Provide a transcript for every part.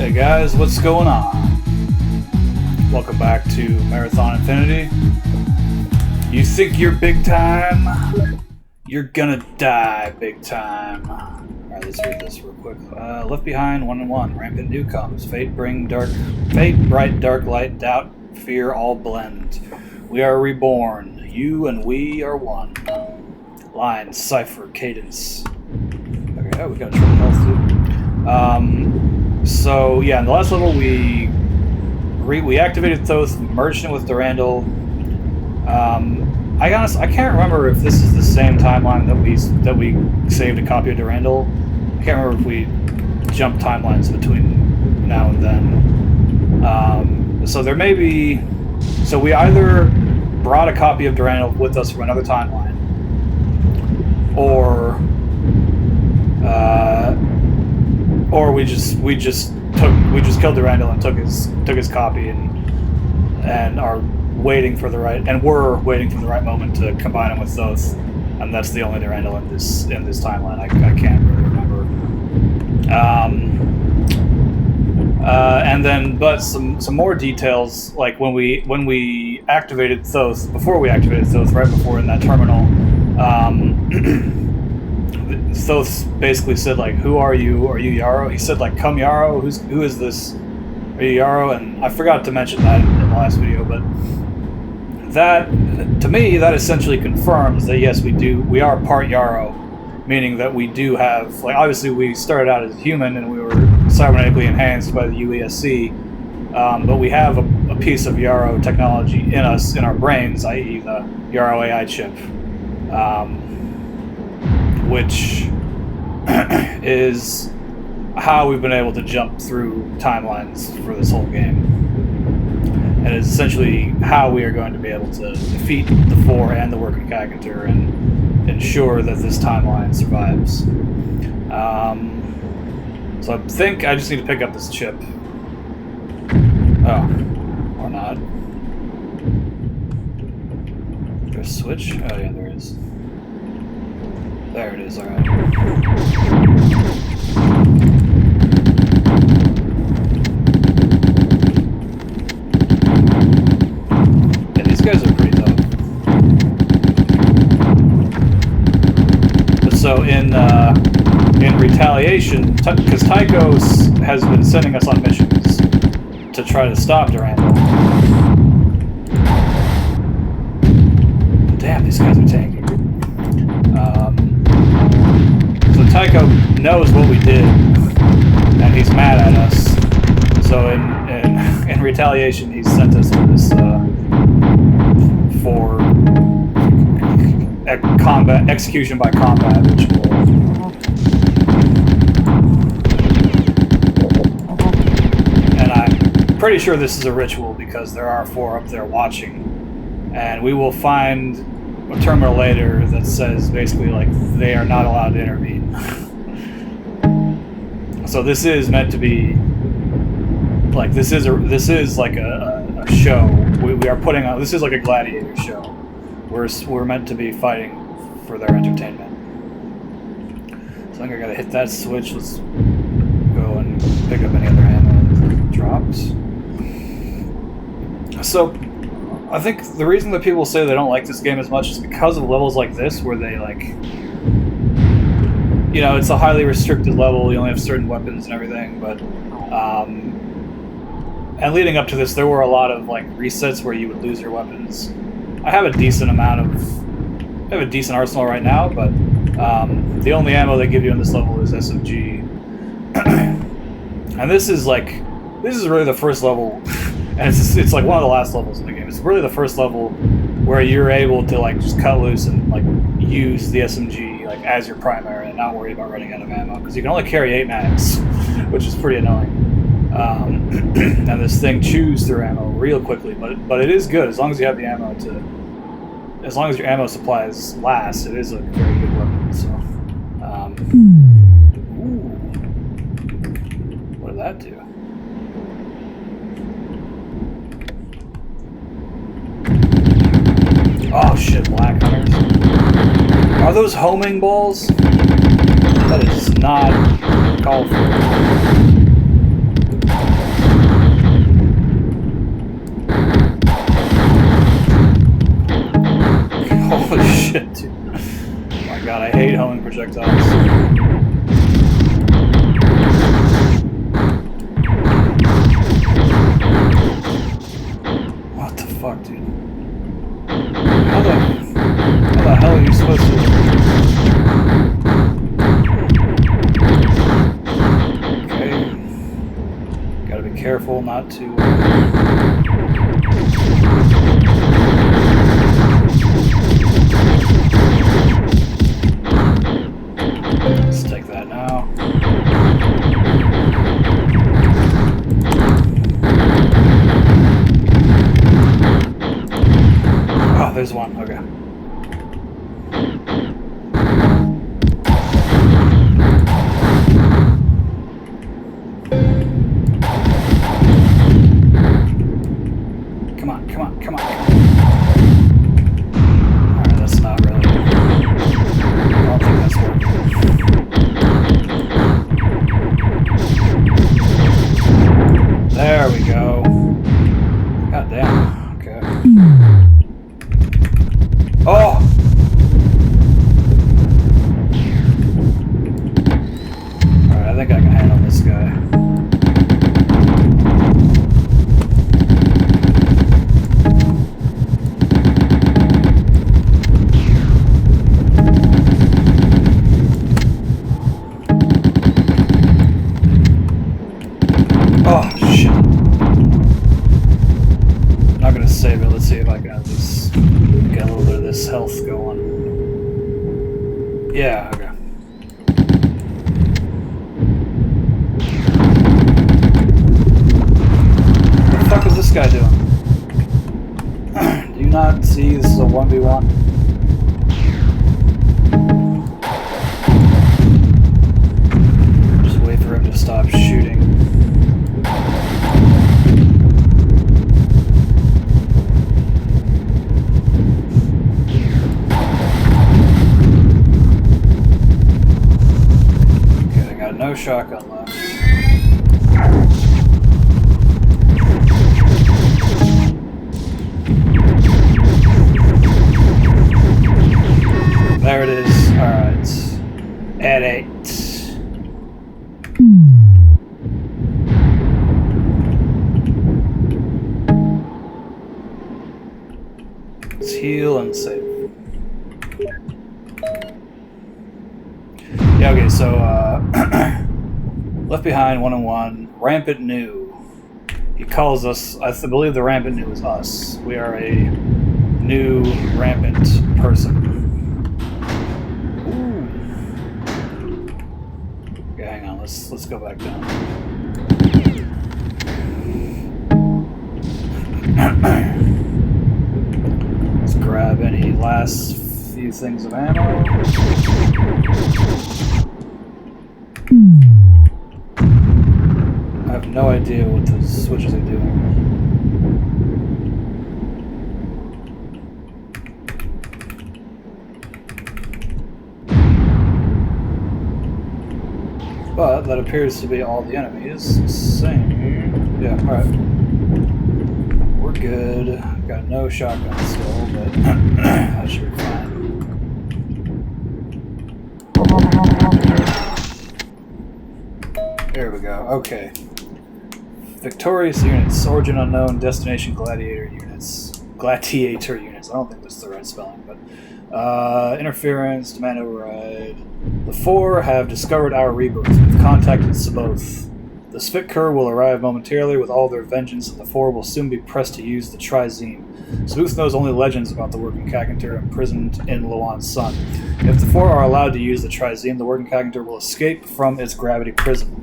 Hey guys, what's going on? Welcome back to Marathon Infinity. You think you're big time? You're gonna die big time. Alright, let's read this real quick. Left behind, 1-1. Rampant new comes. Fate, bright, dark light, doubt, fear, all blend. We are reborn. You and we are one. Line, cipher, cadence. Okay, oh, we got a triple health too. So yeah, in the last level we activated Thoth, merged it with Durandal. I can't remember if this is the same timeline that we saved a copy of Durandal. I can't remember if we jumped timelines between now and then. So there may be. So we either brought a copy of Durandal with us from another timeline, or we just killed Durandal and took his copy and are waiting for the right moment to combine him with Thoth, and that's the only Durandal in this timeline. I can't really remember. And then, but some more details, like when we activated Thoth, before we activated Thoth, right before in that terminal, Thoth basically said, like, who are you? Are you Yarrow? He said, like, come Yarrow, who is this? Are you Yarrow? And I forgot to mention that in the last video, but that, to me, that essentially confirms that yes, we are part Yarrow, meaning that we do have, like, obviously we started out as human and we were cybernetically enhanced by the UESC, but we have a piece of Yarrow technology in us, in our brains, i.e. the Yarrow AI chip, which is how we've been able to jump through timelines for this whole game. And it's essentially how we are going to be able to defeat the Four and the Working Cagator and ensure that this timeline survives. So I think I just need to pick up this chip. Oh, or not. There's a switch? Oh yeah, there is. There it is, alright. Yeah, these guys are pretty tough. But so in retaliation, because Tycho has been sending us on missions to try to stop Durandal. Damn, these guys are tanky. So Tycho knows what we did, and he's mad at us. So in retaliation, he's sent us to this for execution by combat ritual. And I'm pretty sure this is a ritual because there are four up there watching, and we will find a terminal later that says basically like they are not allowed to intervene. So this is meant to be like this is like a show. We are putting on, this is like a gladiator show. We're meant to be fighting for their entertainment. So I think I gotta hit that switch. Let's go and pick up any other ammo that drops. So I think the reason that people say they don't like this game as much is because of levels like this, where they, like, you know, it's a highly restricted level, you only have certain weapons and everything, but, and leading up to this, there were a lot of, like, resets where you would lose your weapons. I have a decent arsenal right now, but, the only ammo they give you in this level is SMG. And this is really the first level. And it's like one of the last levels in the game. It's really the first level where you're able to, like, just cut loose and, like, use the SMG, like, as your primary and not worry about running out of ammo, because you can only carry 8 mags, which is pretty annoying. And this thing chews through ammo real quickly, but it is good as long as you have the ammo as long as your ammo supplies last. It is a very good weapon. So, ooh, what did that do? Oh shit, black hunters. Are those homing balls? That is not called for. careful not to... Let's take that now. Oh, there's one. Okay. Come on, come on, come on. Alright, that's not really... I don't think that's working. There we go. God damn. Okay. Oh! Alright, I think I can handle this guy. Oh, shit. I'm not gonna save it. Let's see if I can at least get a little bit of this health going. Yeah, okay. What the fuck is this guy doing? Do you not see this is a 1v1? Just wait for him to stop shooting. No shotgun left. There it is. Alright. At 8. Let's heal and save. Yeah, okay, so, Left Behind 1-1, Rampant New. He calls us, I believe the Rampant New is us. We are a new rampant person. Ooh. Okay, hang on, let's go back down. Let's grab any last few things of ammo. I have no idea what the switches are doing. But that appears to be all the enemies. Same. Yeah, alright. We're good. Got no shotgun still, but that should be fine. There we go. Okay. Victorious units, origin unknown, destination gladiator units. Gladiator units. I don't think that's the right spelling, but interference, demand override. The four have discovered our rebirth. We've contacted Saboth. The Spitcur will arrive momentarily with all their vengeance, and the four will soon be pressed to use the Trizeme. Saboth knows only legends about the working Kakantur imprisoned in Luan's sun. If the four are allowed to use the Trizeme, the working Kakantur will escape from its gravity prison.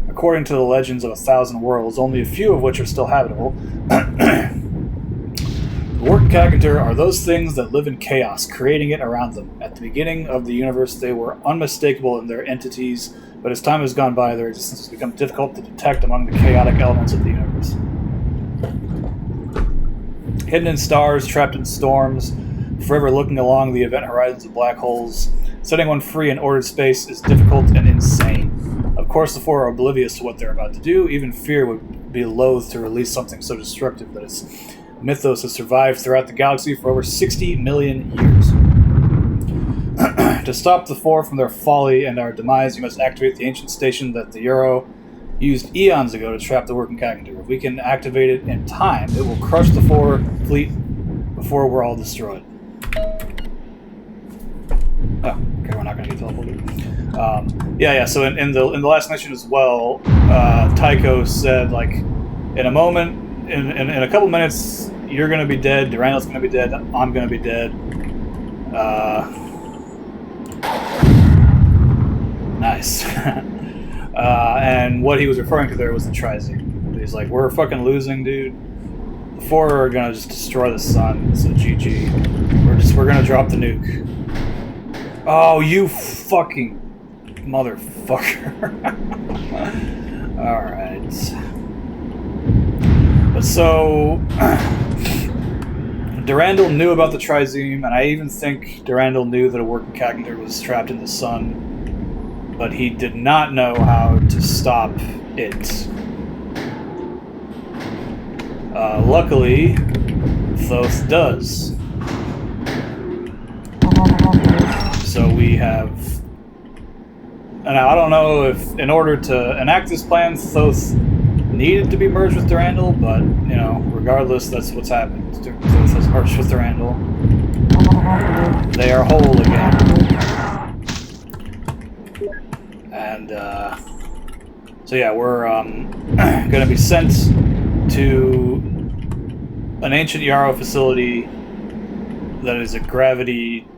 According to the legends of 1,000 worlds, only a few of which are still habitable, the working Kakantur are those things that live in chaos, creating it around them. At the beginning of the universe, they were unmistakable in their entities, but as time has gone by, their existence has become difficult to detect among the chaotic elements of the universe. Hidden in stars, trapped in storms, forever looking along the event horizons of black holes, setting one free in ordered space is difficult and insane. Of course, the four are oblivious to what they're about to do. Even fear would be loath to release something so destructive that its mythos has survived throughout the galaxy for over 60 million years. To stop the four from their folly and our demise, you must activate the ancient station that the Euro used eons ago to trap the working Kakantur. If we can activate it in time, it will crush the four fleet before we're all destroyed. Oh, okay, we're not going to get teleported. Yeah. So in the last mission as well, Tycho said, like, In a moment, in a couple minutes, you're gonna be dead. Durandal's gonna be dead. I'm gonna be dead. Nice. And what he was referring to there was the Trizine. He's like, we're fucking losing, dude. The 4 are gonna just destroy the sun, so GG. We're gonna drop the nuke. Oh, you fucking motherfucker. Alright. So, Durandal knew about the Trizine, and I even think Durandal knew that a working calculator was trapped in the sun, but he did not know how to stop it. Luckily, Thoth does. So we have... And I don't know if, in order to enact this plan, Thoth needed to be merged with Durandal, but, you know, regardless, that's what's happened. Thoth has merged with Durandal. They are whole again. And, so yeah, we're, gonna be sent to an ancient Yarrow facility that is a gravity...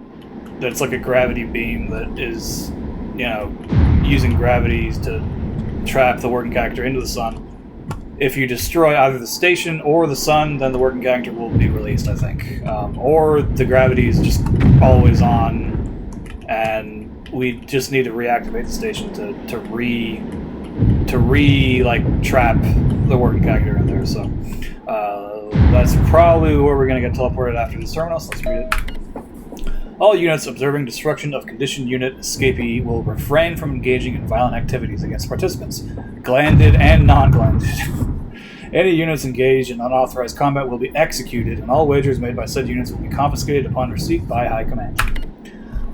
That's like a gravity beam that is, you know, using gravity to trap the working character into the sun. If you destroy either the station or the sun, then the working character will be released, I think. Or the gravity is just always on, and we just need to reactivate the station to trap the working character in there. So that's probably where we're gonna get teleported after this terminal. So let's read it. All units observing destruction of conditioned unit escapee will refrain from engaging in violent activities against participants, glanded and non-glanded. Any units engaged in unauthorized combat will be executed, and all wagers made by said units will be confiscated upon receipt by High Command.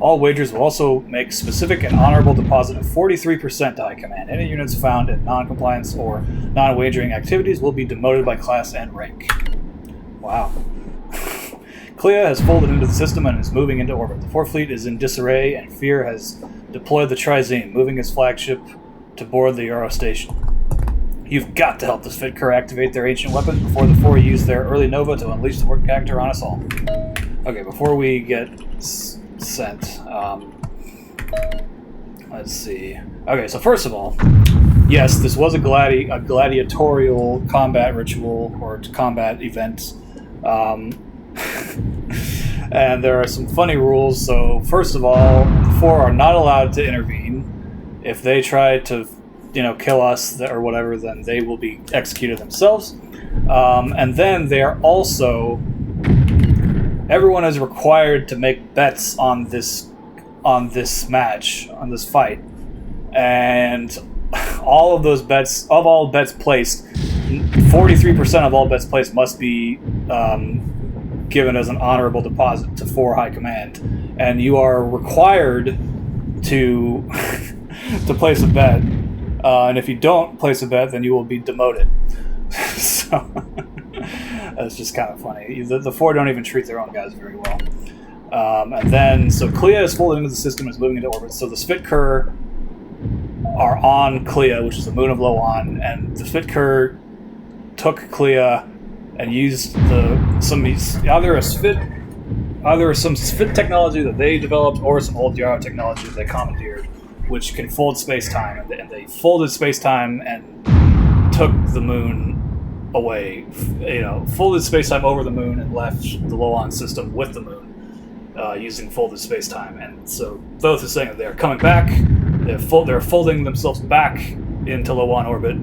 All wagers will also make specific and honorable deposit of 43% to High Command. Any units found in non-compliance or non-wagering activities will be demoted by class and rank. Wow. Clea has folded into the system and is moving into orbit. The 4th Fleet is in disarray, and Fear has deployed the Trizine, moving his flagship to board the Yarrow station. You've got to help the Spitker activate their ancient weapon before the 4 use their early Nova to unleash the work character on us all. Okay, before we get sent, let's see. Okay, so first of all, yes, this was a gladiatorial combat ritual or combat event. And there are some funny rules. So first of all, the 4 are not allowed to intervene. If they try to, you know, kill us or whatever, then they will be executed themselves. And then they are also... Everyone is required to make bets on this match, on this fight. And all of those bets, of all bets placed, 43% of all bets placed must be given as an honorable deposit to 4 High Command, and you are required to to place a bet. And if you don't place a bet, then you will be demoted. So that's just kind of funny. The 4 don't even treat their own guys very well. And then, so Clea is folded into the system and is moving into orbit. So the Spitker are on Clea, which is the moon of Loan, and the Spitker took Clea and used some Spit technology that they developed or some old Yarrow technology that they commandeered, which can fold space-time. And they folded space-time and took the moon away. You know, folded space-time over the moon and left the Loan system with the moon using folded space-time. And so Thoth is saying that they're coming back. They're folding themselves back into Loan orbit.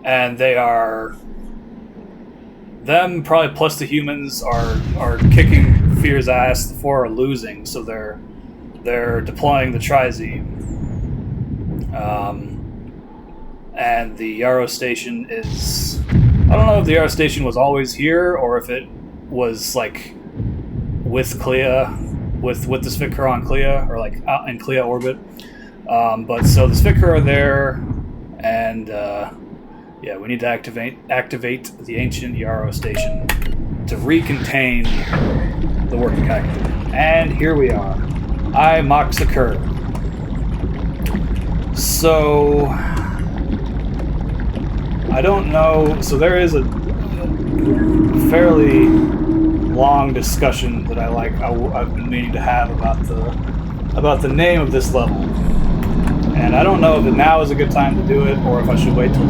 And they are... Them, probably plus the humans, are kicking Fear's ass. The 4 are losing, so they're deploying the Trizine. And the Yarrow station is... I don't know if the Yarrow station was always here, or if it was, like, with Clea, with the Spitker on Clea, or, like, out in Clea orbit. But so the Spitker are there, and... yeah, we need to activate the ancient Yarrow station to recontain the working character. And here we are. DIE-Mak-Sicur. So... I don't know. So there is a fairly long discussion that I've been meaning to have about the name of this level, and I don't know if now is a good time to do it or if I should wait till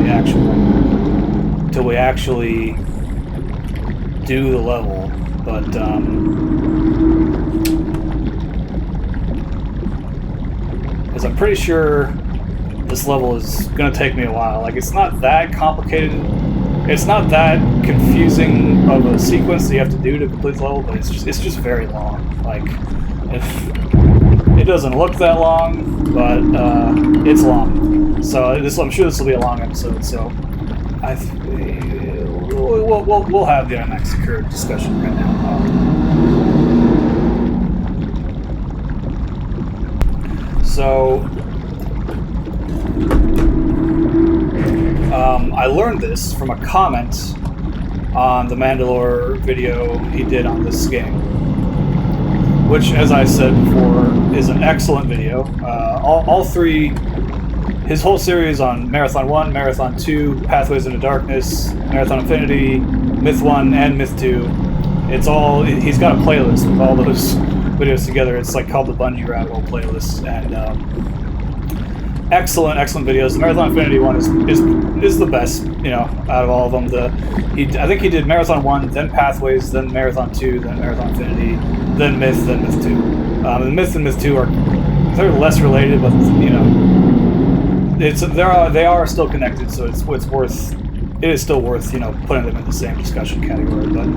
we actually do the level. But because I'm pretty sure this level is going to take me a while. Like, it's not that complicated. It's not that confusing of a sequence that you have to do to complete the level, but it's just very long. Like, it doesn't look that long, but it's long. So I'm sure this will be a long episode. So we'll have the Mak-Sicur discussion right now. So I learned this from a comment on the Mandalore video he did on this game, which, as I said before, is an excellent video. All three, his whole series on Marathon 1, Marathon 2, Pathways into Darkness, Marathon Infinity, Myth 1, and Myth 2, it's all, he's got a playlist with all those videos together. It's like called the Bungie Rabbit Hole playlist, and excellent videos. The Marathon Infinity one is the best, you know, out of all of them. I think he did Marathon 1, then Pathways, then Marathon 2, then Marathon Infinity, then Myth 2. The Myth and Myth 2 they're less related, but you know, they are still connected, so it is still worth, you know, putting them in the same discussion category. But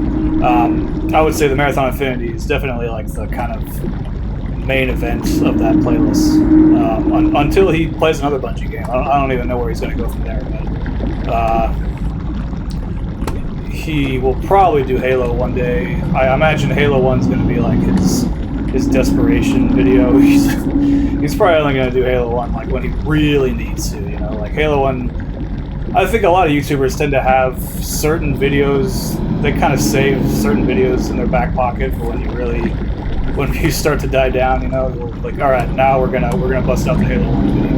I would say the Marathon Infinity is definitely like the kind of main event of that playlist, until he plays another Bungie game. I don't even know where he's going to go from there, but he will probably do Halo one day. I imagine Halo 1's going to be like his desperation video. He's probably only going to do Halo 1 like when he really needs to, you know, like Halo 1. I think a lot of YouTubers tend to have certain videos, they kind of save certain videos in their back pocket for when you start to die down, you know, like, all right, now we're gonna bust out the Halo 1 video,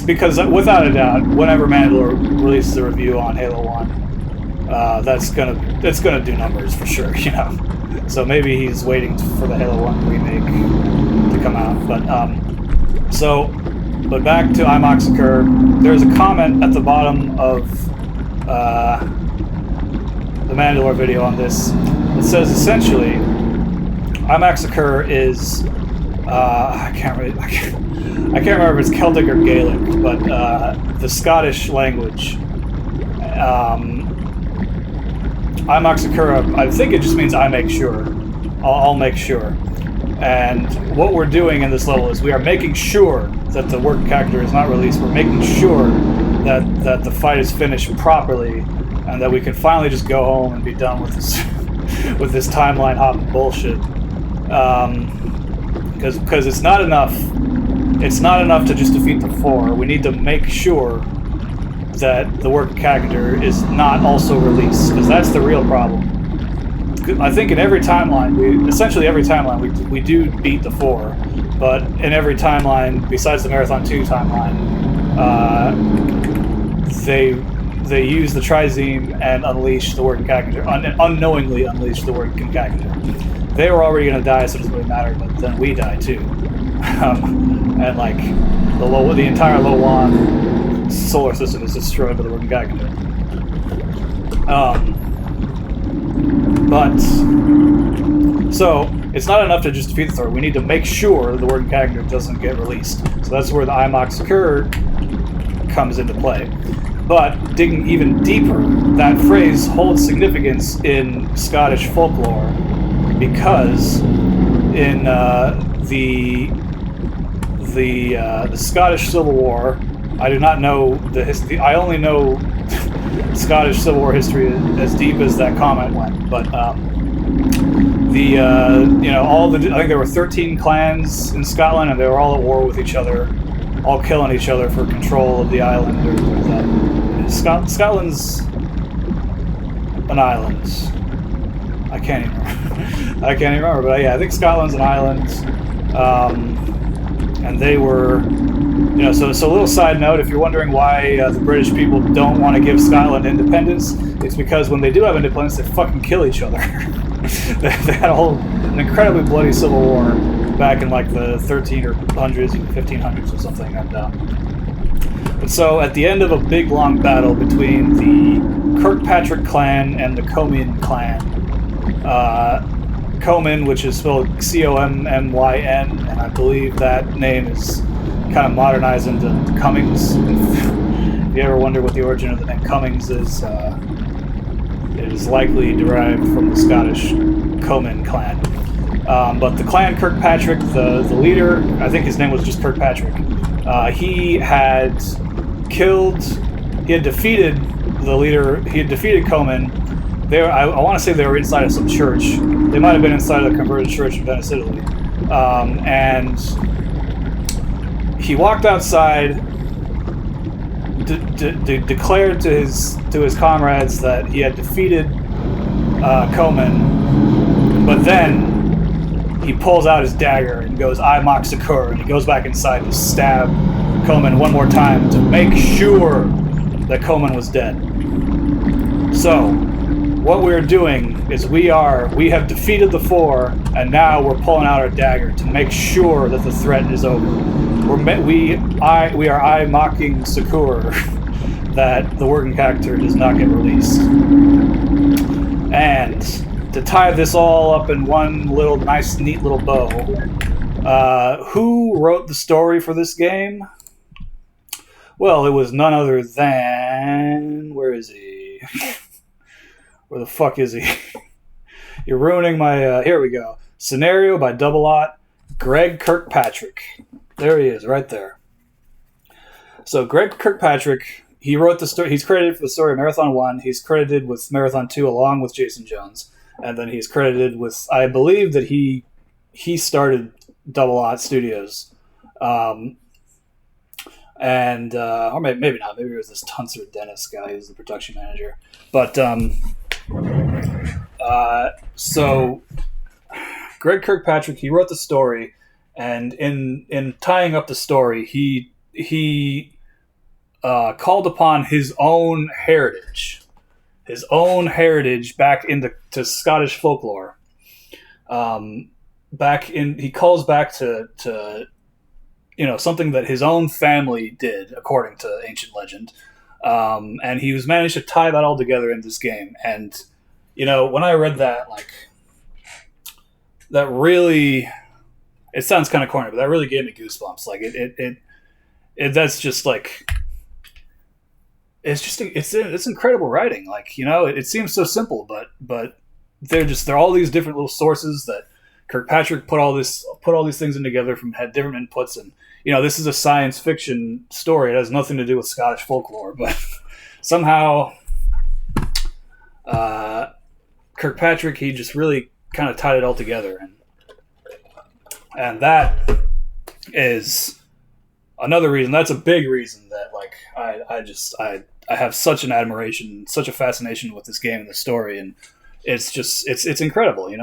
because without a doubt, whenever Mandalore releases a review on Halo 1, that's gonna do numbers for sure, you know. So maybe he's waiting for the Halo 1 remake to come out, but back to Mak-Sicur. There's a comment at the bottom of the Mandalore video on this. It says essentially, Mak-Sicur is I can't remember if it's Celtic or Gaelic, but the Scottish language. Mak-Sicur, I think it just means I make sure. I'll make sure. And what we're doing in this level is we are making sure that the working character is not released. We're making sure that the fight is finished properly, and that we can finally just go home and be done with this with this timeline hopping bullshit. Because it's not enough. It's not enough to just defeat the 4. We need to make sure that the working character is not also released, because that's the real problem. I think in every timeline, we do beat the 4, but in every timeline, besides the Marathon 2 timeline, they use the Trizeme and unleash the working character, unknowingly unleash the working character. They were already going to die, so it doesn't really matter, but then we die too. And like, the entire Lowan solar system is destroyed by the working character. But so it's not enough to just defeat the 4. We need to make sure the working character doesn't get released. So that's where the Mak-Sicur comes into play. But digging even deeper, that phrase holds significance in Scottish folklore, because in the Scottish Civil War, I do not know the history. I only know Scottish Civil War history as deep as that comment went. But I think there were 13 clans in Scotland, and they were all at war with each other, all killing each other for control of the island. Scotland's an island. I can't even remember. But yeah, I think Scotland's an island. And they were, So a little side note, if you're wondering why the British people don't want to give Scotland independence, it's because when they do have independence, they fucking kill each other. They had an incredibly bloody civil war back in like the 1300s, 1500s or something. And so at the end of a big long battle between the Kirkpatrick clan and the Comyn clan, Comyn, which is spelled Comyn, and I believe that name is kind of modernized into Cummings. If you ever wonder what the origin of the name Cummings is, it is likely derived from the Scottish Comyn clan. But the clan Kirkpatrick, the leader, I think his name was just Kirkpatrick, he had defeated the leader, he had defeated Comyn. I want to say they were inside of some church. They might have been inside of the converted church in Venice, Italy. And he walked outside, declared to his comrades that he had defeated Comyn, but then he pulls out his dagger and goes, "DIE-Mak-Sicur," and he goes back inside to stab Comyn one more time to make sure that Comyn was dead. So what we're doing is we have defeated the four, and now we're pulling out our dagger to make sure that the threat is over. We are DIE-Mak-Sicur that the working character does not get released. And to tie this all up in one little nice, neat little bow, who wrote the story for this game? Well, it was none other than... Where is he? Where the fuck is he? You're ruining my... here we go. Scenario by Double Ot, Greg Kirkpatrick. There he is, right there. So Greg Kirkpatrick, he wrote the story. He's credited for the story of Marathon 1. He's credited with Marathon 2 along with Jason Jones. And then he's credited with... I believe that he started Double Ot Studios. Or maybe not. Maybe it was this Tuncer Dennis guy who's the production manager. But... so Greg Kirkpatrick, he wrote the story, and in tying up the story, he called upon his own heritage back into Scottish folklore. He calls back to something that his own family did according to ancient legend. And he was managed to tie that all together in this game. And, when I read that, that really, it sounds kind of corny, but that really gave me goosebumps. That's just it's incredible writing. It seems so simple, but they're all these different little sources that Kirkpatrick put all these things in together had different inputs. And, this is a science fiction story. It has nothing to do with Scottish folklore, but somehow Kirkpatrick, he just really kind of tied it all together. And that is another reason. That's a big reason that I have such an admiration, such a fascination with this game and the story. And it's incredible, here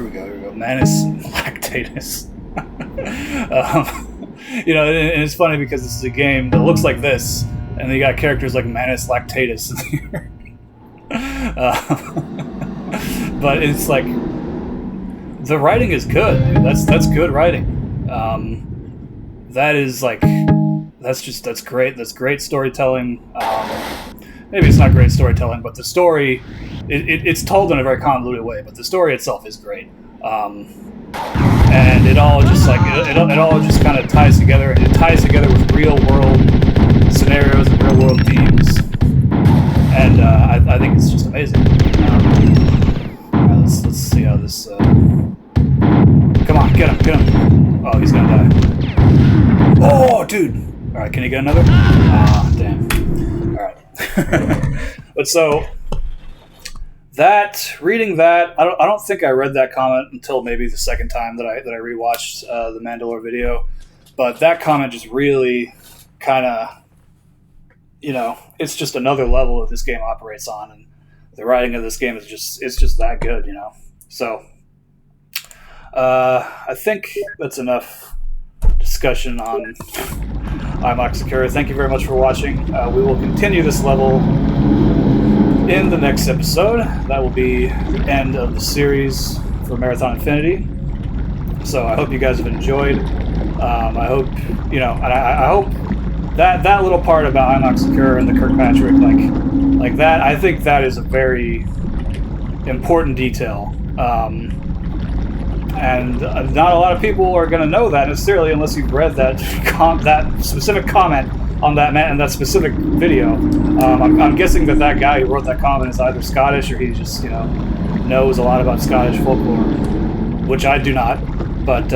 we go, Manus Lactatus. And it's funny because this is a game that looks like this, and you got characters like Manus Lactatus in here. But it's the writing is good, dude. That's good writing. That's great. That's great storytelling. Maybe it's not great storytelling, but the story, it's told in a very convoluted way, but the story itself is great. And it all just it all just kind of ties together, and it ties together with real world scenarios and real world themes. And I think it's just amazing. All right, let's see how this. Come on, get him! Oh, he's gonna die. Oh, dude! All right, can you get another? Ah, damn. All right. But so reading that, I don't think I read that comment until maybe the second time that I rewatched the Mandalore video. But that comment just really kind of, it's just another level that this game operates on, and the writing of this game is just that good, So I think that's enough to discussion on DIE-Mak-Sicur. Thank you very much for watching. We will continue this level in the next episode. That will be the end of the series for Marathon Infinity. So I hope you guys have enjoyed. I hope, you know, and I hope that little part about DIE-Mak-Sicur and the Kirkpatrick, like that, I think that is a very important detail. And not a lot of people are going to know that necessarily unless you've read that that specific comment on that man and that specific video. I'm guessing that guy who wrote that comment is either Scottish or he just, you know, knows a lot about Scottish folklore, which I do not. But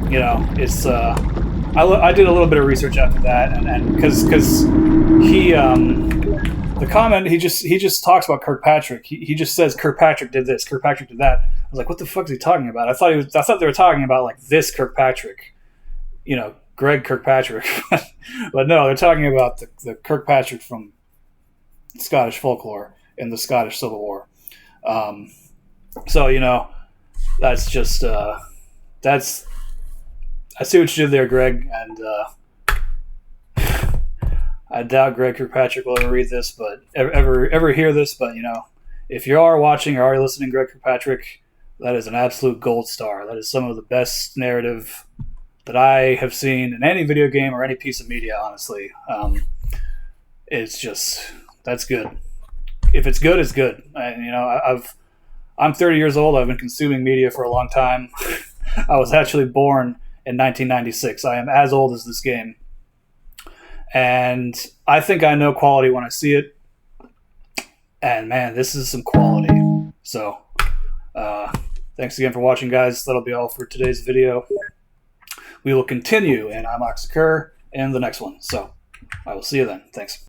you know, it's I did a little bit of research after that, and because he the comment he just talks about Kirkpatrick. He just says Kirkpatrick did this, Kirkpatrick did that. I was like, what the fuck is he talking about? I thought they were talking about like this Kirkpatrick, you know, Greg Kirkpatrick. But no, they're talking about the Kirkpatrick from Scottish folklore in the Scottish Civil War. So, you know, that's just that's, I see what you did there, Greg, and I doubt Greg Kirkpatrick will ever read this, but ever hear this. But, you know, if you are watching or are listening, Greg Kirkpatrick, that is an absolute gold star. That is some of the best narrative that I have seen in any video game or any piece of media, honestly. It's just, that's good. If it's good, it's good. You know, I'm 30 years old. I've been consuming media for a long time. I was actually born in 1996. I am as old as this game. And I think I know quality when I see it. And man, this is some quality. So, thanks again for watching, guys. That'll be all for today's video. We will continue in DIE-Mak-Sicur in the next one. So, I will see you then. Thanks.